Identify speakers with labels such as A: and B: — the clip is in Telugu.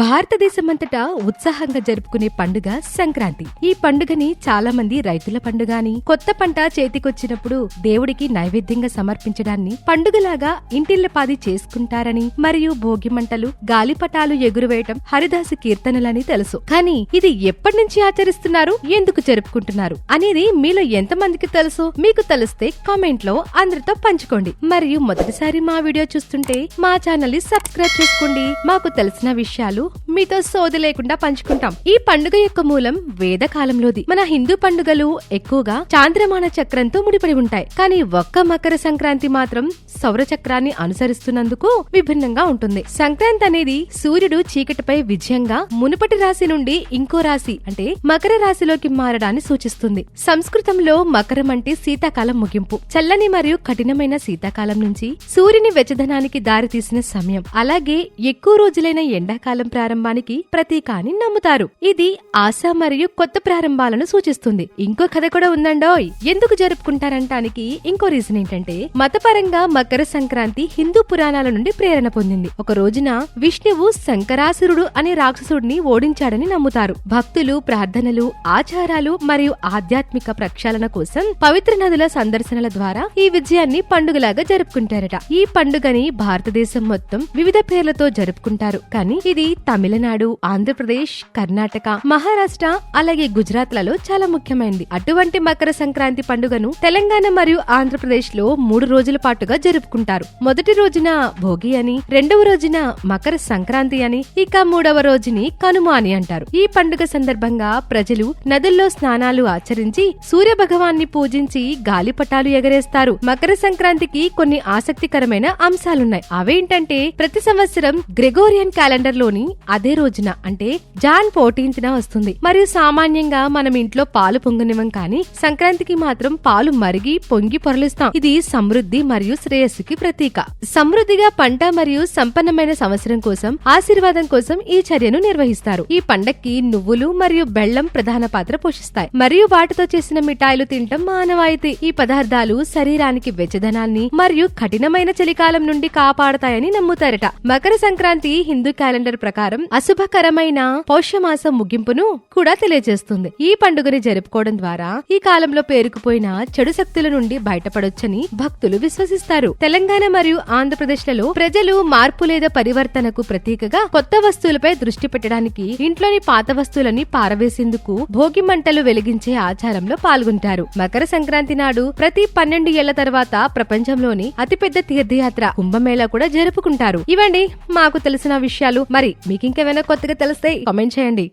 A: భారతదేశమంతటా ఉత్సాహంగా జరుపుకునే పండుగ సంక్రాంతి. ఈ పండుగని చాలా మంది రైతుల పండుగ అని, కొత్త పంట చేతికొచ్చినప్పుడు దేవుడికి నైవేద్యంగా సమర్పించడాన్ని పండుగలాగా ఇంటిల్లపాది చేసుకుంటారని, మరియు భోగి మంటలు, గాలిపటాలు ఎగురువేయటం హరిదాసు కీర్తనలని తెలుసు. కానీ ఇది ఎప్పటి నుంచి ఆచరిస్తున్నారు, ఎందుకు జరుపుకుంటున్నారు అనేది మీలో ఎంతమందికి తెలుసు? మీకు తెలిస్తే కామెంట్ లో అందరితో పంచుకోండి. మరియు మొదటిసారి మా వీడియో చూస్తుంటే మా ఛానల్ ని సబ్స్క్రైబ్ చేసుకోండి. మాకు తెలిసిన విషయాలు మీతో సోది లేకుండా పంచుకుంటాం. ఈ పండుగ యొక్క మూలం వేదకాలంలోది. మన హిందూ పండుగలు ఎక్కువగా చాంద్రమాన చక్రంతో ముడిపడి ఉంటాయి. కానీ ఒక్క మకర సంక్రాంతి మాత్రం సౌర చక్రాన్ని అనుసరిస్తున్నందుకు విభిన్నంగా ఉంటుంది. సంక్రాంతి అనేది సూర్యుడు చీకటిపై విజయంగా మునుపటి రాశి నుండి ఇంకో రాశి అంటే మకర రాశిలోకి మారడాన్ని సూచిస్తుంది. సంస్కృతంలో మకరం అంటే శీతాకాలం ముగింపు. చల్లని మరియు కఠినమైన శీతాకాలం నుంచి సూర్యుని వెచ్చదనానికి దారి తీసిన సమయం. అలాగే ఎక్కువ రోజులైన ఎండాకాలం ప్రారంభానికి ప్రతీక అని నమ్ముతారు. ఇది ఆశ మరియు కొత్త ప్రారంభాలను సూచిస్తుంది. ఇంకో కథ కూడా ఉందండోయ్. ఎందుకు జరుపుకుంటారంటానికి ఇంకో రీజన్ ఏంటంటే, మతపరంగా మకర సంక్రాంతి హిందూ పురాణాల నుండి ప్రేరణ పొందింది. ఒక రోజున విష్ణువు శంకరాసురుడు అనే రాక్షసుడిని ఓడించాడని నమ్ముతారు. భక్తులు ప్రార్థనలు, ఆచారాలు మరియు ఆధ్యాత్మిక ప్రక్షాళన కోసం పవిత్ర నదుల సందర్శనల ద్వారా ఈ విజయాన్ని పండుగలాగా జరుపుకుంటారట. ఈ పండుగని భారతదేశం మొత్తం వివిధ పేర్లతో జరుపుకుంటారు. కానీ ఇది తమిళనాడు, ఆంధ్రప్రదేశ్, కర్ణాటక, మహారాష్ట్ర అలాగే గుజరాత్ లలో చాలా ముఖ్యమైనది. అటువంటి మకర సంక్రాంతి పండుగను తెలంగాణ మరియు ఆంధ్రప్రదేశ్ లో 3 రోజుల పాటుగా జరుపుకుంటారు. మొదటి రోజున భోగి అని, రెండవ రోజున మకర సంక్రాంతి అని, ఇక 3వ రోజుని కనుమ అని అంటారు. ఈ పండుగ సందర్భంగా ప్రజలు నదుల్లో స్నానాలు ఆచరించి సూర్య భగవాన్ని పూజించి గాలిపటాలు ఎగరేస్తారు. మకర సంక్రాంతికి కొన్ని ఆసక్తికరమైన అంశాలున్నాయి. అవేంటంటే, ప్రతి సంవత్సరం గ్రెగోరియన్ క్యాలెండర్ లోని అదే రోజున అంటే జాన్ 14న వస్తుంది. మరియు సామాన్యంగా మనం ఇంట్లో పాలు పొంగనివ్వం, కానీ సంక్రాంతికి మాత్రం పాలు మరిగి పొంగి పొరలిస్తాం. ఇది సమృద్ధి మరియు శ్రేయస్సుకి ప్రతీక. సమృద్ధిగా పంట మరియు సంపన్నమైన సంవత్సరం కోసం ఆశీర్వాదం కోసం ఈ చర్యను నిర్వహిస్తారు. ఈ పండక్కి నువ్వులు మరియు బెల్లం ప్రధాన పాత్ర పోషిస్తాయి, మరియు వాటితో చేసిన మిఠాయిలు తినటం మానవాయితీ. ఈ పదార్థాలు శరీరానికి వెచ్చదనాన్ని మరియు కఠినమైన చలికాలం నుండి కాపాడతాయని నమ్ముతారట. మకర సంక్రాంతి హిందూ క్యాలెండర్ ప్రకారం అశుభకరమైన పౌష్యమాసం ముగింపును కూడా తెలియజేస్తుంది. ఈ పండుగని జరుపుకోవడం ద్వారా ఈ కాలంలో పేరుకుపోయిన చెడు శక్తుల నుండి బయటపడొచ్చని భక్తులు విశ్వసిస్తారు. తెలంగాణ మరియు ఆంధ్రప్రదేశ్ లలో ప్రజలు మార్పు లేదా పరివర్తనకు ప్రతీకగా కొత్త వస్తువులపై దృష్టి పెట్టడానికి ఇంట్లోని పాత వస్తువులని పారవేసేందుకు భోగి మంటలు వెలిగించే ఆచారంలో పాల్గొంటారు. మకర సంక్రాంతి నాడు ప్రతి 12 ఏళ్ల తర్వాత ప్రపంచంలోని అతిపెద్ద తీర్థయాత్ర కుంభమేళా కూడా జరుపుకుంటారు. ఇవండి మాకు తెలిసిన విషయాలు. మరి మీకు ఇంకేమైనా కొత్తగా తెలిస్తే కామెంట్ చేయండి.